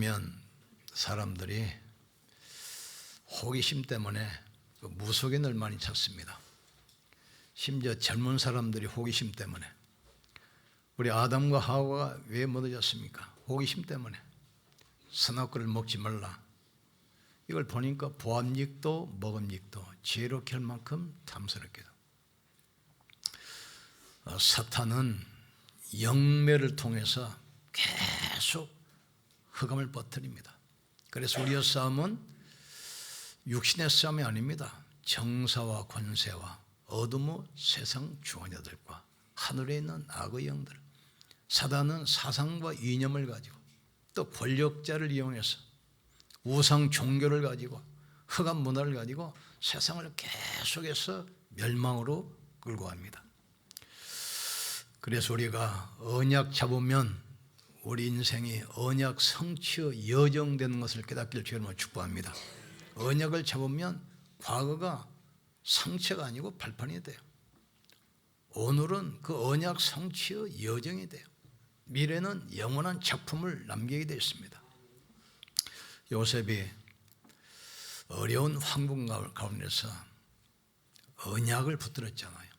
보면 사람들이 호기심 때문에 무속인을 많이 찾습니다. 심지어 젊은 사람들이 호기심 때문에. 우리 아담과 하와가 왜 무너졌습니까? 호기심 때문에. 선악과를 먹지 말라. 이걸 보니까 보암직도 먹음직도 지혜롭게 할 만큼 탐스럽게도. 사탄은 영매를 통해서 계속 흑암을 퍼뜨립니다. 그래서 우리의 싸움은 육신의 싸움이 아닙니다. 정사와 권세와 어둠의 세상 주관자들과 하늘에 있는 악의 영들. 사단은 사상과 이념을 가지고 또 권력자를 이용해서 우상 종교를 가지고 흑암 문화를 가지고 세상을 계속해서 멸망으로 끌고 갑니다. 그래서 우리가 언약 잡으면 우리 인생이 언약 성취의 여정되는 것을 깨닫기를 주님으로 축복합니다. 언약을 잡으면 과거가 상처가 아니고 발판이 돼요. 오늘은 그 언약 성취의 여정이 돼요. 미래는 영원한 작품을 남기게 되어 있습니다. 요셉이 어려운 환경 가운데서 언약을 붙들었잖아요.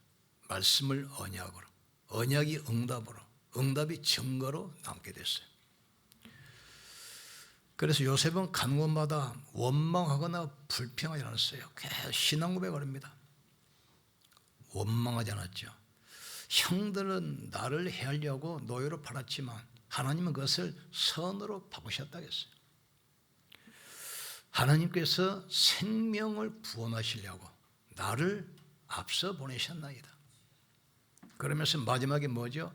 말씀을 언약으로, 언약이 응답으로, 응답이 증거로 남게 됐어요. 그래서 요셉은 가는 곳마다 원망하거나 불평하지 않았어요. 계속 신앙 고백을 합니다. 원망하지 않았죠. 형들은 나를 해하려고 노예로 팔았지만 하나님은 그것을 선으로 바꾸셨다고 했어요. 하나님께서 생명을 구원하시려고 나를 앞서 보내셨나이다. 그러면서 마지막에 뭐죠?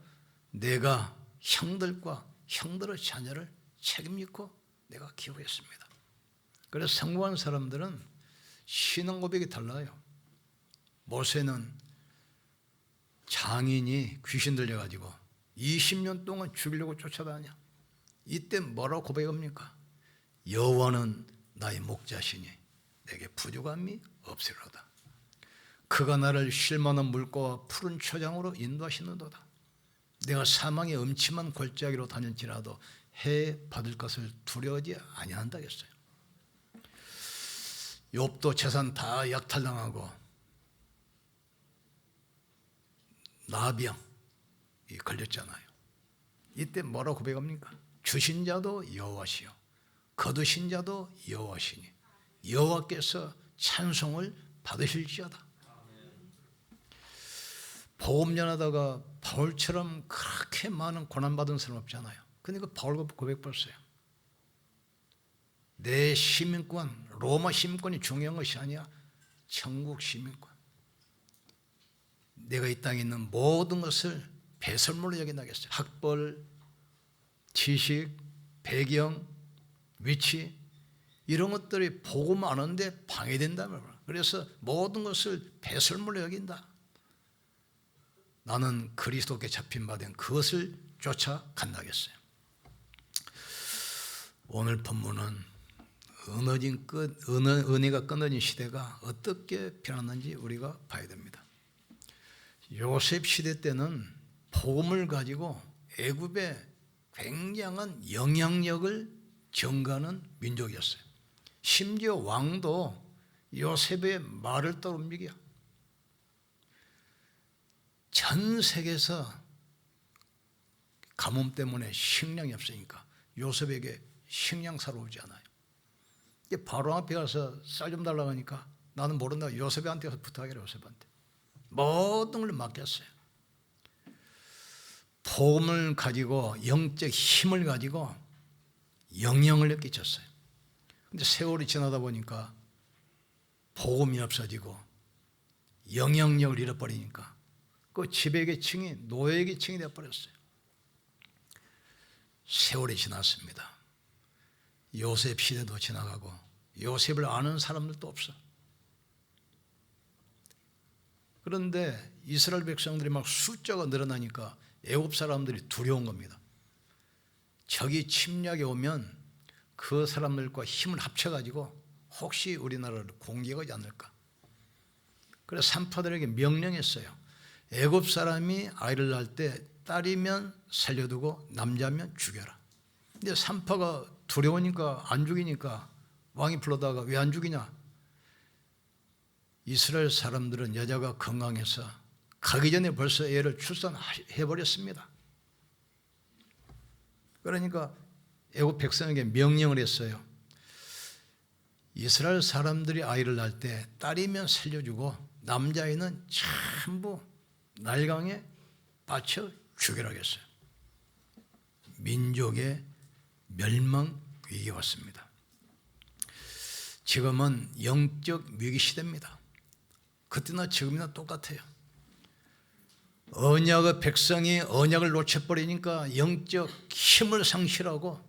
내가 형들과 형들의 자녀를 책임지고 내가 키우겠습니다. 그래서 성공한 사람들은 신앙 고백이 달라요. 모세는 장인이 귀신 들려가지고 20년 동안 죽이려고 쫓아다녀. 이때 뭐라고 고백합니까? 여호와는 나의 목자시니 내게 부족함이 없으리로다. 그가 나를 쉴만한 물가와 푸른 초장으로 인도하시는도다. 내가 사망의 음침한 골짜기로 다닐지라도 해 받을 것을 두려워하지 아니한다 했어요. 욥도 재산 다 약탈당하고 나병이 걸렸잖아요. 이때 뭐라고 고백합니까? 주신 자도 여호와시요 거두신 자도 여호와시니 여호와께서 찬송을 받으실지어다. 복음 전하다가 바울처럼 그렇게 많은 고난받은 사람 없잖아요. 그러니까 바울 고백 보세요. 내 시민권, 로마 시민권이 중요한 것이 아니야. 천국 시민권. 내가 이 땅에 있는 모든 것을 배설물로 여긴다겠어요. 학벌, 지식, 배경, 위치 이런 것들이 복음 아는데 방해된다며. 그래서 모든 것을 배설물로 여긴다. 나는 그리스도께 잡힌 바 된 그것을 쫓아간다겠어요. 오늘 본문은 은혜가 끊어진 시대가 어떻게 변했는지 우리가 봐야 됩니다. 요셉 시대 때는 복음을 가지고 애굽에 굉장한 영향력을 전가하는 민족이었어요. 심지어 왕도 요셉의 말을 따라 움직여. 전 세계에서 가뭄 때문에 식량이 없으니까 요셉에게 식량 사러 오지 않아요. 바로 앞에 가서 쌀 좀 달라고 하니까 나는 모른다고 요셉한테 가서 부탁해요. 요셉한테 모든 걸 맡겼어요. 복음을 가지고 영적 힘을 가지고 영향을 끼쳤어요. 근데 세월이 지나다 보니까 복음이 없어지고 영향력을 잃어버리니까 그 지배계층이 노예계층이 되어버렸어요. 세월이 지났습니다. 요셉 시대도 지나가고 요셉을 아는 사람들도 없어. 그런데 이스라엘 백성들이 막 숫자가 늘어나니까 애굽 사람들이 두려운 겁니다. 적이 침략해 오면 그 사람들과 힘을 합쳐가지고 혹시 우리나라를 공격하지 않을까. 그래서 산파들에게 명령했어요. 애굽 사람이 아이를 낳을 때 딸이면 살려두고 남자면 죽여라. 근데 산파가 두려우니까 안 죽이니까 왕이 불러다가 왜 안 죽이냐? 이스라엘 사람들은 여자가 건강해서 가기 전에 벌써 애를 출산해버렸습니다. 그러니까 애국 백성에게 명령을 했어요. 이스라엘 사람들이 아이를 낳을 때 딸이면 살려주고 남자아이는 전부 날강에 빠쳐 죽이라고 했어요. 민족의 멸망 위기가 왔습니다. 지금은 영적 위기 시대입니다. 그때나 지금이나 똑같아요. 언약의 백성이 언약을 놓쳐버리니까 영적 힘을 상실하고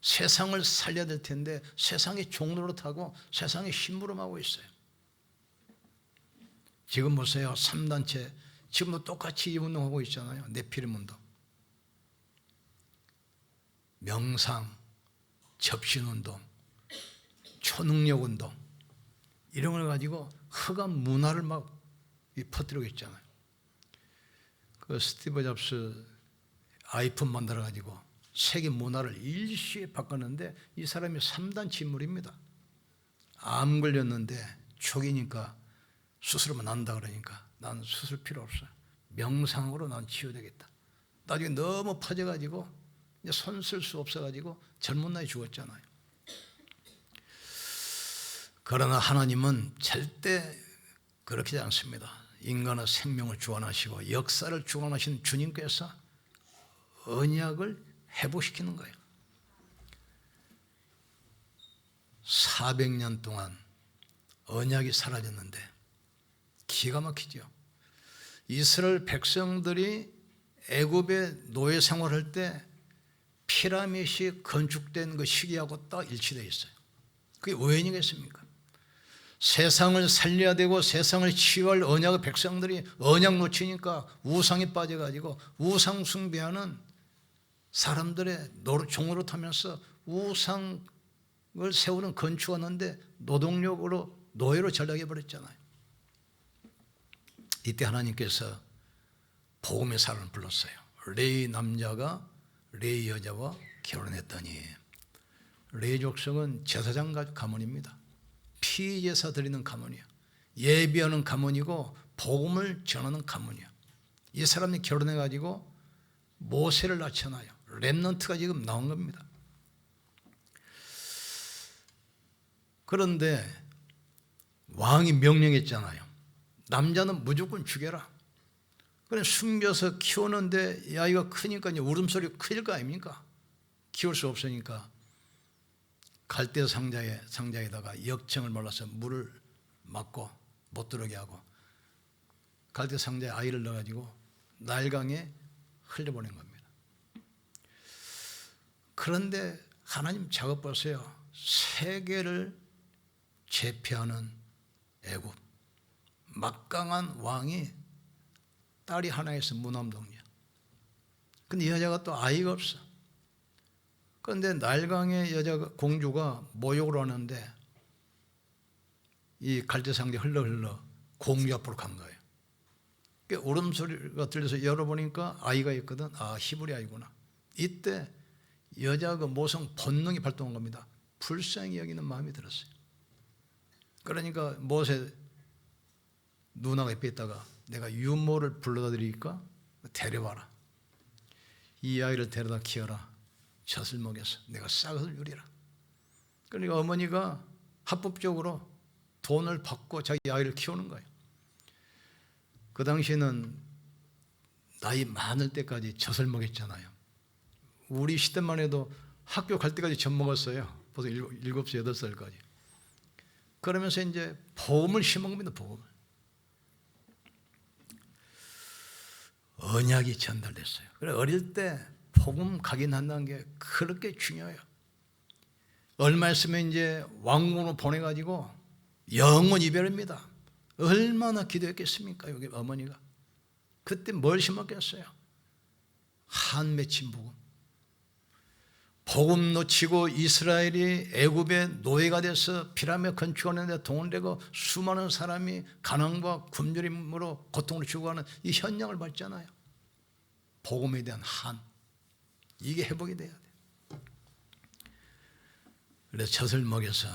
세상을 살려야 될 텐데 세상의 종노릇하고 세상의 심부름하고 있어요. 지금 보세요. 3단체 지금도 똑같이 이 운동하고 있잖아요. 네피림 운동. 명상, 접신운동, 초능력운동 이런 걸 가지고 흑암 문화를 막 퍼뜨리고 있잖아요. 그 스티브 잡스 아이폰 만들어 가지고 세계 문화를 일시에 바꿨는데 이 사람이 3단체 인물입니다. 암 걸렸는데 초기니까 수술하면 난다 그러니까 난 수술 필요 없어요. 명상으로 난 치유되겠다. 나중에 너무 퍼져가지고 이제 손 쓸 수 없어가지고 젊은 나이에 죽었잖아요. 그러나 하나님은 절대 그렇게 하지 않습니다. 인간의 생명을 주관하시고 역사를 주관하신 주님께서 언약을 회복시키는 거예요. 400년 동안 언약이 사라졌는데 기가 막히죠. 이스라엘 백성들이 애굽의 노예 생활할 때 피라밋이 건축된 그 시기하고 딱 일치되어 있어요. 그게 우연이겠습니까? 세상을 살려야 되고 세상을 치유할 언약의 백성들이 언약 놓치니까 우상에 빠져가지고 우상 숭배하는 사람들의 종노릇하면서 우상을 세우는 건축하는데 노동력으로 노예로 전락해버렸잖아요. 이때 하나님께서 복음의 사람을 불렀어요. 레위 남자가 레위 여자와 결혼했더니 레위 족속은 제사장 가문입니다. 피제사 드리는 가문이야. 예비하는 가문이고 복음을 전하는 가문이야. 이 사람이 결혼해가지고 모세를 낳잖아요. 렘넌트가 지금 나온 겁니다. 그런데 왕이 명령했잖아요. 남자는 무조건 죽여라. 그래 숨겨서 키우는데 이 아이가 크니까 이제 울음소리가 클 거 아닙니까? 키울 수 없으니까 갈대 상자에다가 역청을 말라서 물을 막고 못 들어오게 하고 갈대 상자에 아이를 넣어가지고 날강에 흘려보낸 겁니다. 그런데 하나님 작업 보세요. 세계를 제패하는 애굽 막강한 왕이 딸이 하나 있어. 무남동이야. 근데 여자가 또 아이가 없어. 그런데 날강의 여자 공주가 모욕을 하는데 이 갈대상자에 흘러 공주 앞으로 간 거예요. 그러니까 울음소리가 들려서 열어보니까 아이가 있거든. 아, 히브리 아이구나. 이때 여자가 모성 본능이 발동한 겁니다. 불쌍히 여기는 마음이 들었어요. 그러니까 모세 누나가 옆에 있다가 내가 유모를 불러다 드리니까 데려와라. 이 아이를 데려다 키워라. 젖을 먹여서 내가 싹을 누리라. 그러니까 어머니가 합법적으로 돈을 받고 자기 아이를 키우는 거예요. 그 당시에는 나이 많을 때까지 젖을 먹였잖아요. 우리 시대만 해도 학교 갈 때까지 젖 먹었어요. 보통 7살, 8살까지. 그러면서 이제 복음을 심은 겁니다. 복음을. 언약이 전달됐어요. 그래 어릴 때 복음 각인한다는 게 그렇게 중요해요. 얼마 있으면 이제 왕궁으로 보내가지고 영원 이별입니다. 얼마나 기도했겠습니까? 여기 어머니가. 그때 뭘 심었겠어요? 한 맺힌 복음. 복음 놓치고 이스라엘이 애굽의 노예가 돼서 피라미드 건축하는데 돈을 내고 수많은 사람이 가난과 굶주림으로 고통을 죽어가는 이 현장을 봤잖아요. 복음에 대한 한. 이게 회복이 돼야 돼요. 그래서 젖을 먹여서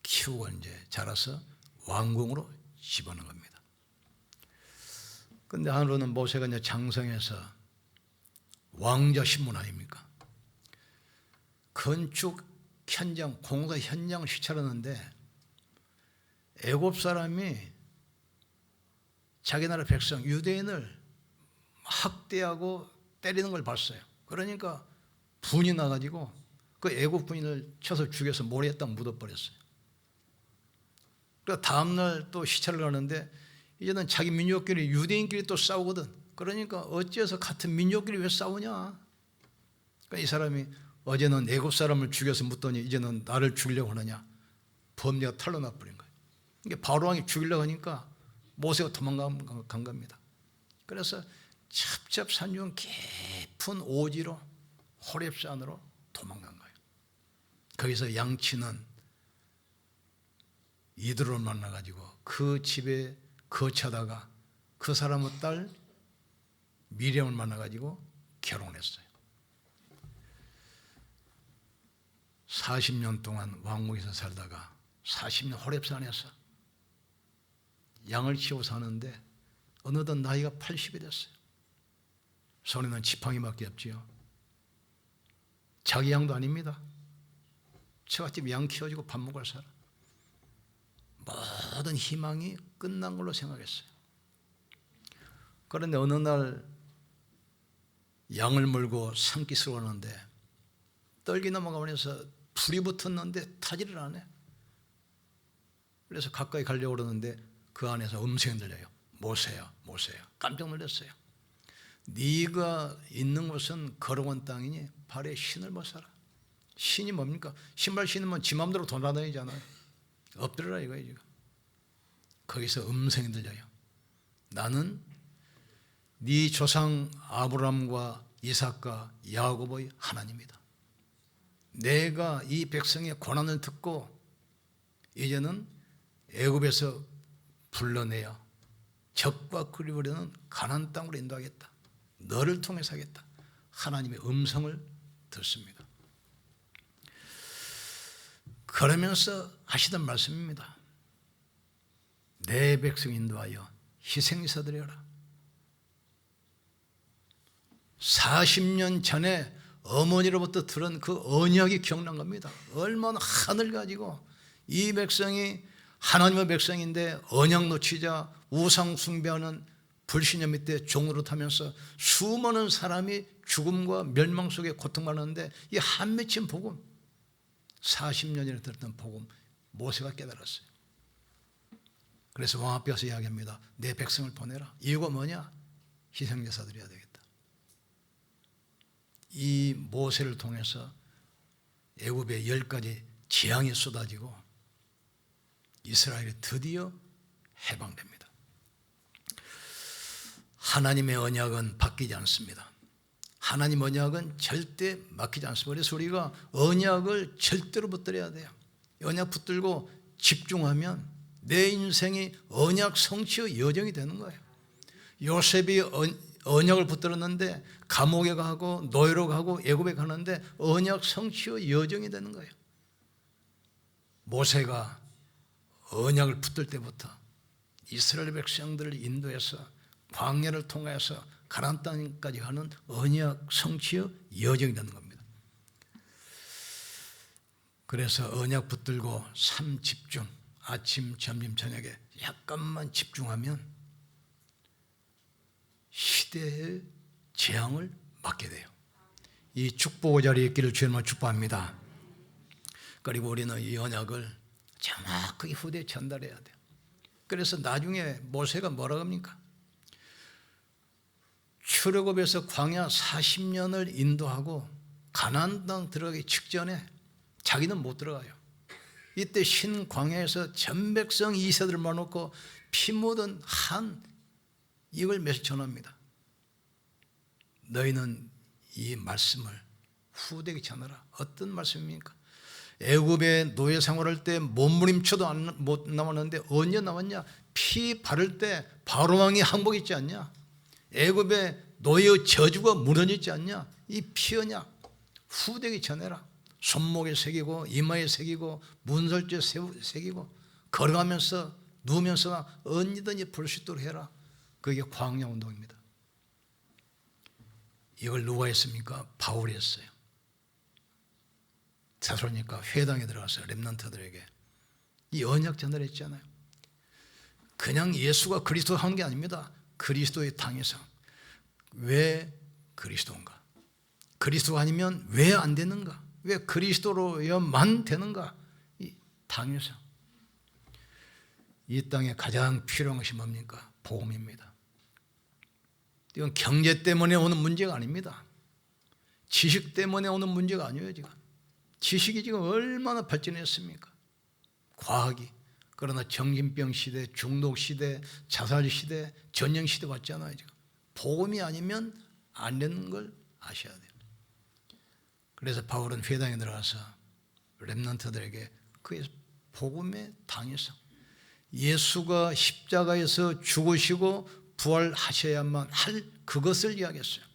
키우고 이제 자라서 왕궁으로 집어넣은 겁니다. 근데 하루는 모세가 이제 장성해서 왕자 신분 아닙니까? 건축 현장, 공사 현장을 휘찰았는데 애굽 사람이 자기 나라 백성 유대인을 학대하고 때리는 걸 봤어요. 그러니까 분이 나가지고 그 애굽 군인을 쳐서 죽여서 모래에다 묻어버렸어요. 그러니까 다음날 또 시찰을 하는데 이제는 자기 민족끼리 유대인끼리 또 싸우거든. 그러니까 어째서 같은 민족끼리 왜 싸우냐. 그러니까 이 사람이 어제는 애굽 사람을 죽여서 묻더니 이제는 나를 죽이려고 하느냐. 범죄가 탄로나 버린 거예요. 그러니까 바로 왕이 죽이려고 하니까 모세가 도망간 겁니다. 그래서 첩첩산중 깊은 오지로 호렙산으로 도망간 거예요. 거기서 양치는 이드로를 만나가지고 그 집에 거처다가 그 사람의 딸 미리암을 만나가지고 결혼했어요. 40년 동안 왕궁에서 살다가 40년 호렙산에서 양을 키워 사는데 어느덧 나이가 80이 됐어요. 손에는 지팡이밖에 없지요. 자기 양도 아닙니다. 처갓집 양 키워주고 밥 먹을 사람. 모든 희망이 끝난 걸로 생각했어요. 그런데 어느 날 양을 몰고 산기슭을 하는데 떨기 넘어가면서 불이 붙었는데 타지를 안 해. 그래서 가까이 가려고 그러는데 그 안에서 음성이 들려요. 모세야, 모세야. 깜짝 놀랐어요. 네가 있는 곳은 거룩한 땅이니 발에 신을 못 살아. 신이 뭡니까? 신발 신으면 지 마음대로 돌아다니잖아요. 엎드려라 이거예요 지금. 거기서 음성이 들려요. 나는 네 조상 아브라함과 이삭과 야곱의 하나님이다. 내가 이 백성의 고난을 듣고 이제는 애굽에서 불러내어 적과 그리우려는 가나안 땅으로 인도하겠다. 너를 통해서 하겠다. 하나님의 음성을 듣습니다. 그러면서 하시던 말씀입니다. 내 백성 인도하여 희생제사 드려라. 40년 전에 어머니로부터 들은 그 언약이 기억난 겁니다. 얼마나 하늘 가지고 이 백성이 하나님의 백성인데 언약 놓치자 우상 숭배하는 불신념 밑에 종으로 타면서 수많은 사람이 죽음과 멸망 속에 고통받는데 이 한 맺힌 복음 40년이나 들었던 복음 모세가 깨달았어요. 그래서 왕 앞에 가서 이야기합니다. 내 백성을 보내라. 이유가 뭐냐? 희생제사 드려야 되겠다. 이 모세를 통해서 애굽에 10가지 재앙이 쏟아지고 이스라엘이 드디어 해방됩니다. 하나님의 언약은 바뀌지 않습니다. 하나님 언약은 절대 막히지 않습니다. 그래서 우리가 언약을 절대로 붙들어야 돼요. 언약 붙들고 집중하면 내 인생이 언약 성취의 여정이 되는 거예요. 요셉이 언약을 붙들었는데 감옥에 가고 노예로 가고 애굽에 가는데 언약 성취의 여정이 되는 거예요. 모세가 언약을 붙들 때부터 이스라엘 백성들을 인도해서 광야를 통해서 가나안 땅까지 가는 언약 성취의 여정이 되는 겁니다. 그래서 언약 붙들고 삶 집중, 아침, 점심, 저녁에 약간만 집중하면 시대의 재앙을 막게 돼요. 이 축복의 자리에 있기를 주님을 축복합니다. 그리고 우리는 이 언약을 정확하게 후대에 전달해야 돼요. 그래서 나중에 모세가 뭐라고 합니까? 출애굽에서 광야 40년을 인도하고 가나안 땅 들어가기 직전에 자기는 못 들어가요. 이때 신 광야에서 전 백성 이세들을 모아놓고 피 묻은 한 이걸 메시지 전합니다. 너희는 이 말씀을 후대에게 전하라. 어떤 말씀입니까? 애굽에 노예 생활할 때 몸부림쳐도 못 나왔는데 언제 나왔냐? 피 바를 때 바로 왕이 항복했지 않냐? 애굽에 노예의 저주가 무너졌지 않냐? 이 피 언약 후대에게 전해라. 손목에 새기고 이마에 새기고 문설주에 새기고 걸어가면서 누우면서 언제든지 볼 수 있도록 해라. 그게 광야 운동입니다. 이걸 누가 했습니까? 바울이 했어요. 데살로니가 회당에 들어가서 렘넌트들에게 이 언약 전달을 했잖아요. 그냥 예수가 그리스도 한 게 아닙니다. 그리스도의 당에서 왜 그리스도인가? 그리스도 아니면 왜 안 되는가? 왜 그리스도로야만 되는가? 이 당에서 이 땅에 가장 필요한 것이 뭡니까? 복음입니다. 이건 경제 때문에 오는 문제가 아닙니다. 지식 때문에 오는 문제가 아니에요. 지금 지식이 지금 얼마나 발전했습니까? 과학이. 그러나 정신병 시대, 중독 시대, 자살 시대, 전쟁 시대 왔잖아요. 지금 복음이 아니면 안 되는 걸 아셔야 돼요. 그래서 바울은 회당에 들어가서 렘넌트들에게 그 복음의 당에서 예수가 십자가에서 죽으시고 부활하셔야만 할 그것을 이야기했어요.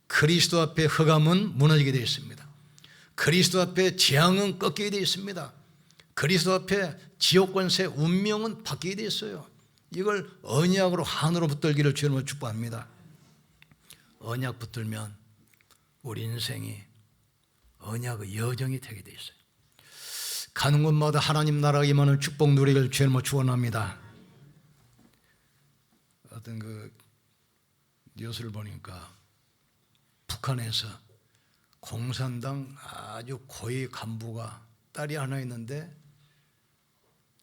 그리스도 앞에 흑암은 무너지게 되어 있습니다. 그리스도 앞에 재앙은 꺾이게 되어 있습니다. 그리스도 앞에 지옥 권세 운명은 바뀌게 되어 있어요. 이걸 언약으로 한으로 붙들기를 주님으로 축복합니다. 언약 붙들면 우리 인생이 언약의 여정이 되게 되어 있어요. 가는 곳마다 하나님 나라가 임하는 축복 누리기를 주님으로 축원합니다. 어떤 그 뉴스를 보니까 북한에서 공산당 아주 고위 간부가 딸이 하나 있는데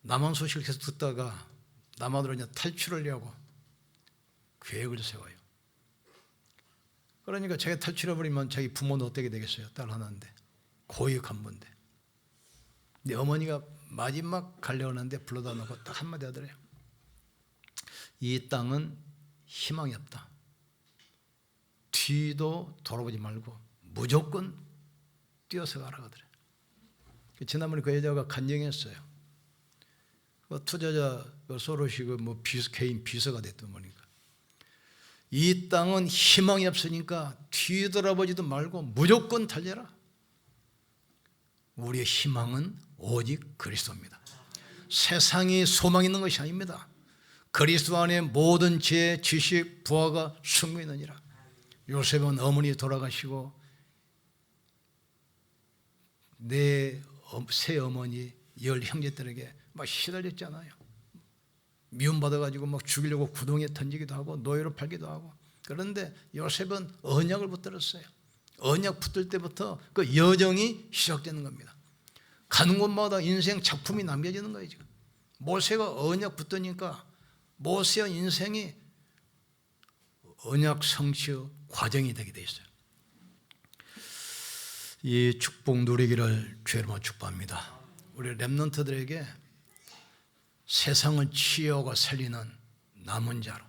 남한 소식을 계속 듣다가 남한으로 이제 탈출을 하려고 계획을 세워요. 그러니까 자기가 탈출해버리면 자기 부모는 어떻게 되겠어요? 딸 하나인데 고위 간부인데. 근데 어머니가 마지막 가려고 하는데 불러다 놓고 딱 한마디 하더래요. 이 땅은 희망이 없다. 뒤도 돌아보지 말고 무조건 뛰어서 가라 그러더래요. 지난번에 그 여자가 간증했어요. 그 투자자 소로시 뭐 개인 비서가 됐던 거니까. 이 땅은 희망이 없으니까 뒤돌아보지도 말고 무조건 달려라. 우리의 희망은 오직 그리스도입니다. 세상이 소망 있는 것이 아닙니다. 그리스도 안에 모든 지혜, 지식, 부하가 숨겨 있느니라. 요셉은 어머니 돌아가시고 내 새어머니 10 형제들에게 막 시달렸잖아요. 미움받아가지고 막 죽이려고 구덩이에 던지기도 하고 노예로 팔기도 하고. 그런데 요셉은 언약을 붙들었어요. 언약 붙들 때부터 그 여정이 시작되는 겁니다. 가는 곳마다 인생 작품이 남겨지는 거예요. 지금 모세가 언약 붙드니까 모세의 인생이 언약 성취의 과정이 되게 돼 있어요. 이 축복 누리기를 주님으로 축복합니다. 우리 렘넌트들에게 세상을 치유하고 살리는 남은 자로,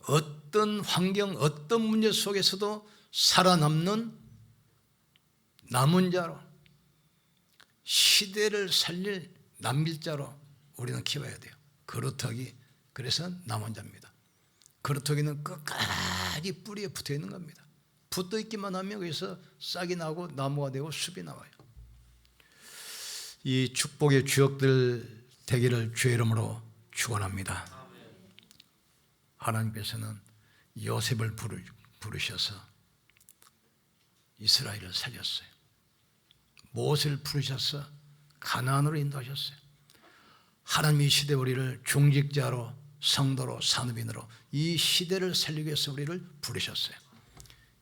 어떤 환경, 어떤 문제 속에서도 살아남는 남은 자로, 시대를 살릴 남길 자로 우리는 키워야 돼요. 그루터기, 그래서 남은 자입니다. 그루터기는 끝까지 뿌리에 붙어 있는 겁니다. 붙어 있기만 하면 거기서 싹이 나고 나무가 되고 숲이 나와요. 이 축복의 주역들 되기를 주의 이름으로 축원합니다. 하나님께서는 요셉을 부르셔서 이스라엘을 살렸어요. 모세를 부르셔서 가나안으로 인도하셨어요. 하나님 이 시대 우리를 중직자로, 성도로, 산업인으로 이 시대를 살리기 위해서 우리를 부르셨어요.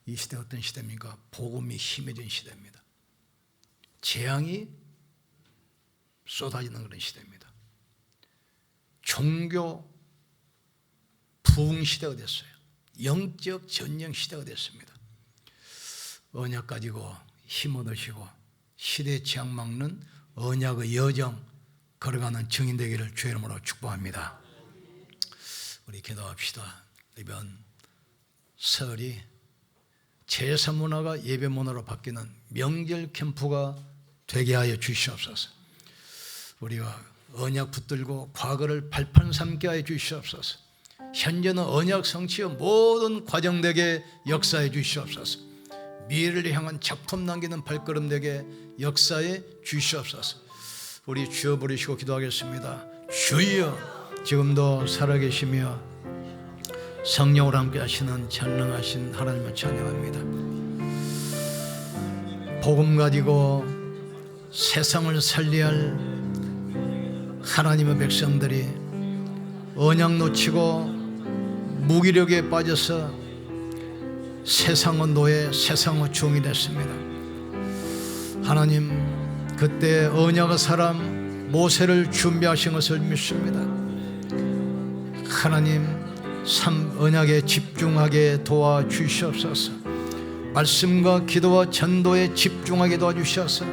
이 시대 어떤 시대입니까? 복음이 힘해진 시대입니다. 재앙이 쏟아지는 그런 시대입니다. 종교 부흥 시대가 됐어요. 영적 전쟁 시대가 됐습니다. 언약 가지고 힘 얻으시고 시대의 재앙 막는 언약의 여정 걸어가는 증인 되기를 주의 이름으로 축복합니다. 우리 기도합시다. 이번 설이 제사 문화가 예배 문화로 바뀌는 명절 캠프가 되게 하여 주시옵소서. 우리가 언약 붙들고 과거를 발판 삼게 하여 주시옵소서. 현재는 언약 성취의 모든 과정되게 역사해 주시옵소서. 미래를 향한 작품 남기는 발걸음 되게 역사에 주시옵소서. 우리 주여 부르시고 기도하겠습니다. 주여, 지금도 살아계시며 성령으로 함께 하시는 전능하신 하나님을 찬양합니다. 복음 가지고 세상을 살리할 하나님의 백성들이 언약 놓치고 무기력에 빠져서 세상의 노예, 세상의 종이 됐습니다. 하나님, 그때 언약의 사람 모세를 준비하신 것을 믿습니다. 하나님, 언약에 집중하게 도와주시옵소서. 말씀과 기도와 전도에 집중하게 도와주셔서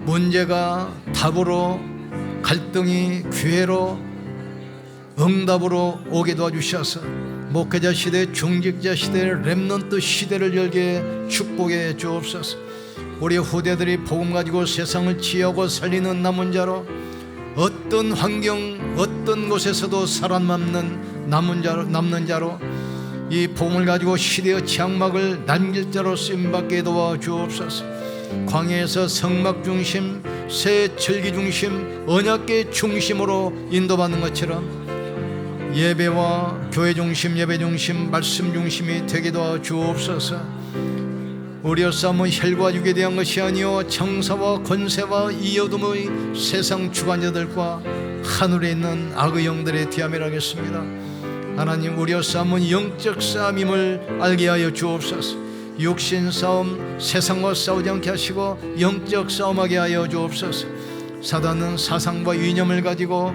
문제가 답으로, 갈등이 기회로, 응답으로 오게 도와주셔서 목회자 시대, 중직자 시대, 렘넌트 시대를 열게 축복해 주옵소서. 우리 후대들이 복음 가지고 세상을 지하고 살리는 남은 자로, 어떤 환경, 어떤 곳에서도 살아남는 남는 자로, 이 복음을 가지고 시대의 장막을 남길 자로 쓰임받게 도와주옵소서. 광야에서 성막 중심, 새 절기 중심, 언약계 중심으로 인도받는 것처럼 예배와 교회 중심, 예배 중심, 말씀 중심이 되게 도와주옵소서. 우리의 싸움은 혈과 육에 대한 것이 아니요 정사와 권세와 이 어둠의 세상 주관자들과 하늘에 있는 악의 영들의 대함이라 하겠습니다. 하나님, 우리의 싸움은 영적 싸움임을 알게 하여 주옵소서. 육신 싸움, 세상과 싸우지 않게 하시고 영적 싸움하게 하여 주옵소서. 사단은 사상과 이념을 가지고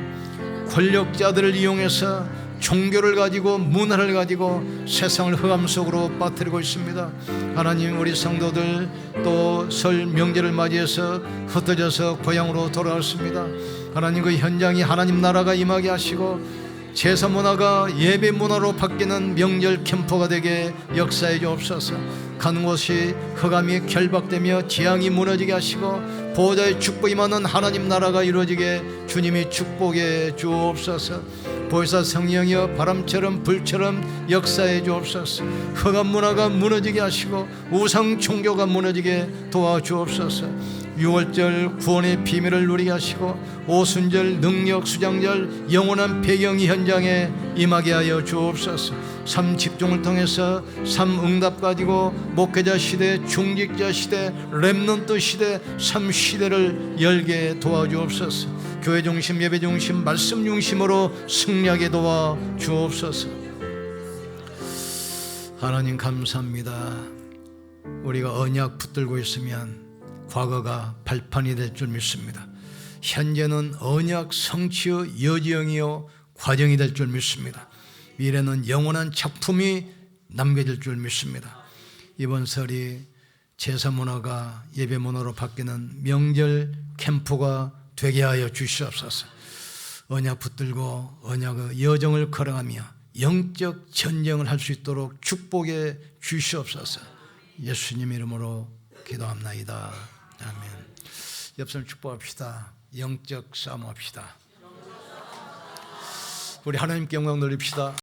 권력자들을 이용해서 종교를 가지고 문화를 가지고 세상을 흑암 속으로 빠뜨리고 있습니다. 하나님, 우리 성도들 또 설 명절을 맞이해서 흩어져서 고향으로 돌아왔습니다. 하나님, 그 현장이 하나님 나라가 임하게 하시고 제사 문화가 예배 문화로 바뀌는 명절 캠프가 되게 역사해 주옵소서. 가는 곳이 흑암이 결박되며 재앙이 무너지게 하시고 보호자의 축복이 많은 하나님 나라가 이루어지게 주님이 축복해 주옵소서. 보혜사 성령이여 바람처럼 불처럼 역사해 주옵소서. 흑암 문화가 무너지게 하시고 우상 종교가 무너지게 도와주옵소서. 6월절 구원의 비밀을 누리게 하시고 오순절 능력 수장절 영원한 배경이 현장에 임하게 하여 주옵소서. 삶 집중을 통해서 삶 응답 가지고 목회자 시대, 중직자 시대, 렘넌트 시대, 삶 시대를 열게 도와주옵소서. 교회 중심, 예배 중심, 말씀 중심으로 승리하게 도와주옵소서. 하나님 감사합니다. 우리가 언약 붙들고 있으면 과거가 발판이 될 줄 믿습니다. 현재는 언약 성취의 여정이요 과정이 될 줄 믿습니다. 미래는 영원한 작품이 남겨질 줄 믿습니다. 이번 설이 제사 문화가 예배 문화로 바뀌는 명절 캠프가 되게 하여 주시옵소서. 언약 붙들고 언약의 여정을 걸어가며 영적 전쟁을 할 수 있도록 축복해 주시옵소서. 예수님 이름으로 기도합나이다. 아멘. 옆사람 축복합시다. 영적 싸움합시다. 우리 하나님께 영광 돌립시다.